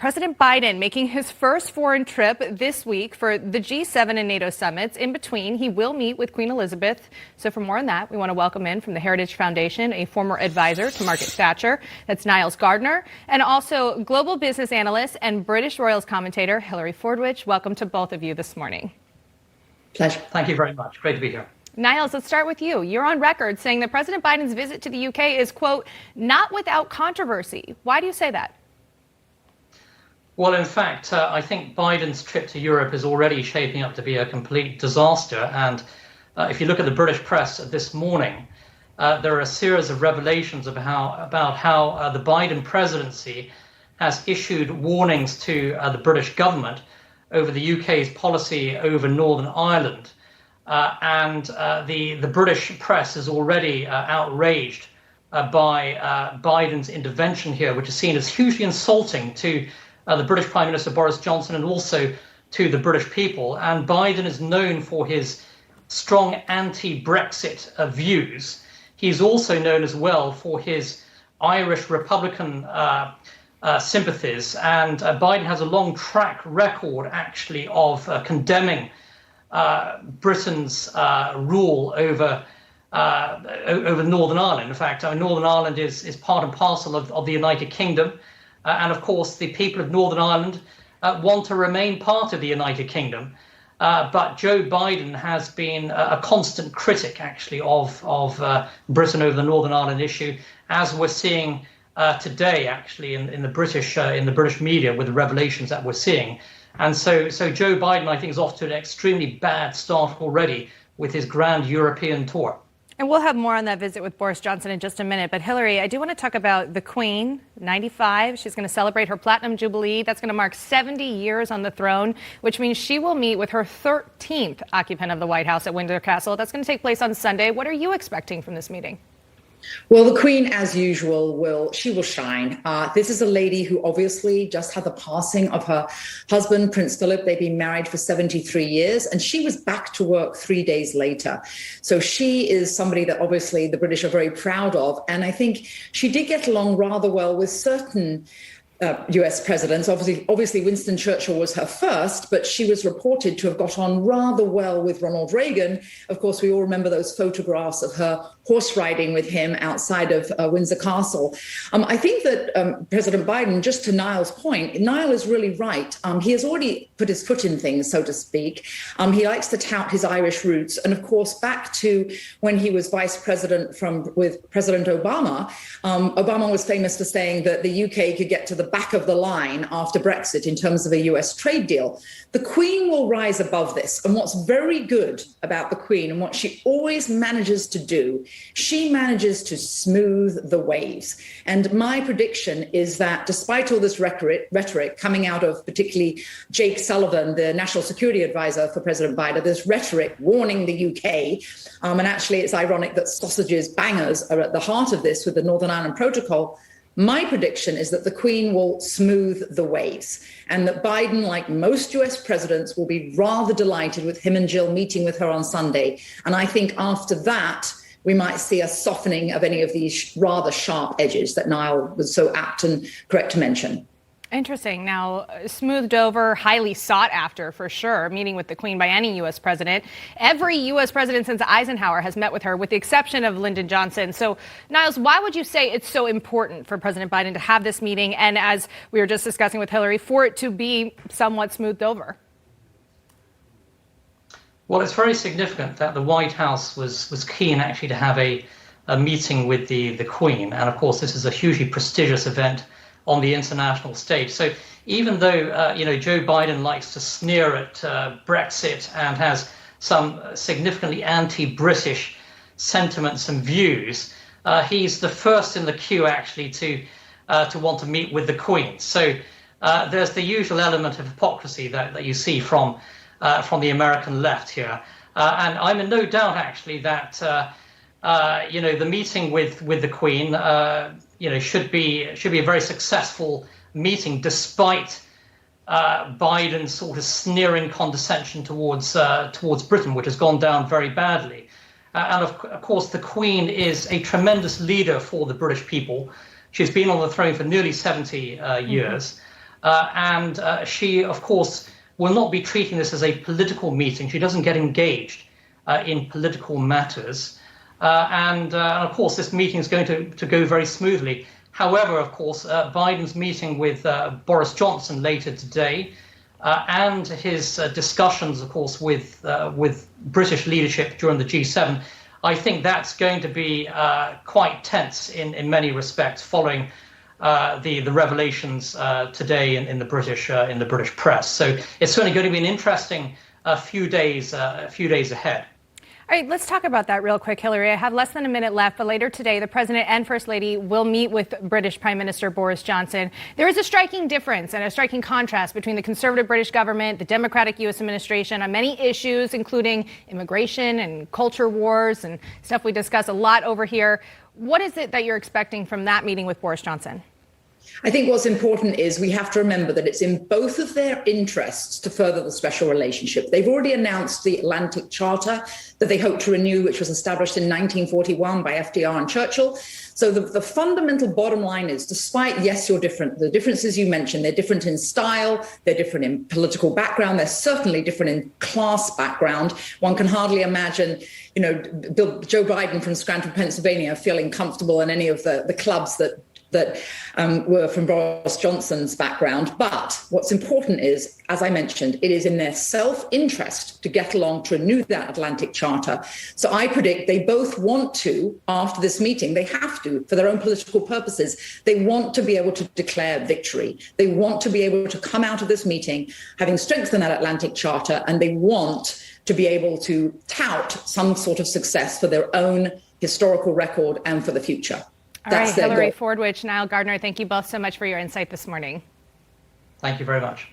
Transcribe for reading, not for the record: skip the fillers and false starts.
President Biden making his first foreign trip this week for the G7 and NATO summits. In between, he will meet with Queen Elizabeth. So for more on that, we want to welcome in from the Heritage Foundation, a former advisor to Margaret Thatcher. That's Nile Gardiner, and also global business analyst and British Royals commentator Hilary Fordwich. Welcome to both of you this morning. Pleasure. Thank you very much. Great to be here. Niles, let's start with you. You're on record saying that President Biden's visit to the UK is, quote, not without controversy. Why do you say that? Well, in fact, I think Biden's trip to Europe is already shaping up to be a complete disaster. And if you look at the British press this morning, there are a series of revelations about how the Biden presidency has issued warnings to the British government over the UK's policy over Northern Ireland. And the British press is already outraged by Biden's intervention here, which is seen as hugely insulting to the British Prime Minister Boris Johnson and also to the British people. And Biden is known for his strong anti-Brexit views. He's also known as well for his Irish Republican sympathies. And Biden has a long track record, actually, of condemning Britain's rule over Northern Ireland. In fact, Northern Ireland is part and parcel of the United Kingdom. And of course, the people of Northern Ireland want to remain part of the United Kingdom. But Joe Biden has been a constant critic, actually, of Britain over the Northern Ireland issue, as we're seeing today, actually, in the British media with the revelations that we're seeing. And so Joe Biden, I think, is off to an extremely bad start already with his grand European tour. And we'll have more on that visit with Boris Johnson in just a minute. But Hilary, I do want to talk about the Queen, 95. She's going to celebrate her Platinum Jubilee. That's going to mark 70 years on the throne, which means she will meet with her 13th occupant of the White House at Windsor Castle. That's going to take place on Sunday. What are you expecting from this meeting? Well, the Queen, as usual, will shine. This is a lady who obviously just had the passing of her husband, Prince Philip. They've been married for 73 years, and she was back to work 3 days later. So she is somebody that obviously the British are very proud of. And I think she did get along rather well with certain US presidents. Obviously, Winston Churchill was her first, but she was reported to have got on rather well with Ronald Reagan. Of course, we all remember those photographs of her horse riding with him outside of Windsor Castle. I think that President Biden, just to Niall's point, Niall is really right. He has already put his foot in things, so to speak. He likes to tout his Irish roots. And of course, back to when he was vice president with President Obama, Obama was famous for saying that the UK could get to the back of the line after Brexit in terms of a US trade deal. The Queen will rise above this. And what's very good about the Queen and what she always manages to do, she manages to smooth the waves. And my prediction is that despite all this rhetoric coming out of particularly Jake Sullivan, the national security advisor for President Biden, this rhetoric warning the UK, and actually it's ironic that sausages bangers are at the heart of this with the Northern Ireland Protocol. My prediction is that the Queen will smooth the waves and that Biden, like most US presidents, will be rather delighted with him and Jill meeting with her on Sunday. And I think after that, we might see a softening of any of these rather sharp edges that Niall was so apt and correct to mention. Interesting. Now, smoothed over, highly sought after, for sure, meeting with the Queen by any U.S. president. Every U.S. president since Eisenhower has met with her, with the exception of Lyndon Johnson. So, Niles, why would you say it's so important for President Biden to have this meeting and, as we were just discussing with Hilary, for it to be somewhat smoothed over? Well, it's very significant that the White House was keen actually to have a meeting with the Queen. And of course, this is a hugely prestigious event on the international stage. So even though, Joe Biden likes to sneer at Brexit and has some significantly anti-British sentiments and views, he's the first in the queue actually to want to meet with the Queen. So there's the usual element of hypocrisy that you see from the American left here. And I'm in no doubt actually that, the meeting with the Queen, should be a very successful meeting, despite Biden's sort of sneering condescension towards Britain, which has gone down very badly. And of course, the Queen is a tremendous leader for the British people. She's been on the throne for nearly 70 years. and she, of course, will not be treating this as a political meeting. She doesn't get engaged in political matters. And of course, this meeting is going to go very smoothly. However, of course, Biden's meeting with Boris Johnson later today and his discussions, of course, with British leadership during the G7, I think that's going to be quite tense in many respects, following the revelations today in the British press. So it's certainly going to be an interesting few days ahead. All right, let's talk about that real quick, Hillary. I have less than a minute left, but later today, the President and First Lady will meet with British Prime Minister Boris Johnson. There is a striking difference and a striking contrast between the conservative British government, the Democratic U.S. administration on many issues, including immigration and culture wars and stuff we discuss a lot over here. What is it that you're expecting from that meeting with Boris Johnson? I think what's important is we have to remember that it's in both of their interests to further the special relationship. They've already announced the Atlantic Charter that they hope to renew, which was established in 1941 by FDR and Churchill. So the fundamental bottom line is, despite, yes, you're different, the differences you mentioned, they're different in style, they're different in political background, they're certainly different in class background. One can hardly imagine, Joe Biden from Scranton, Pennsylvania, feeling comfortable in any of the clubs that were from Boris Johnson's background. But what's important is, as I mentioned, it is in their self-interest to get along to renew that Atlantic Charter. So I predict they both want to, after this meeting, they have to, for their own political purposes, they want to be able to declare victory. They want to be able to come out of this meeting having strengthened that Atlantic Charter, and they want to be able to tout some sort of success for their own historical record and for the future. All right, Hillary Fordwich, Nile Gardiner, thank you both so much for your insight this morning. Thank you very much.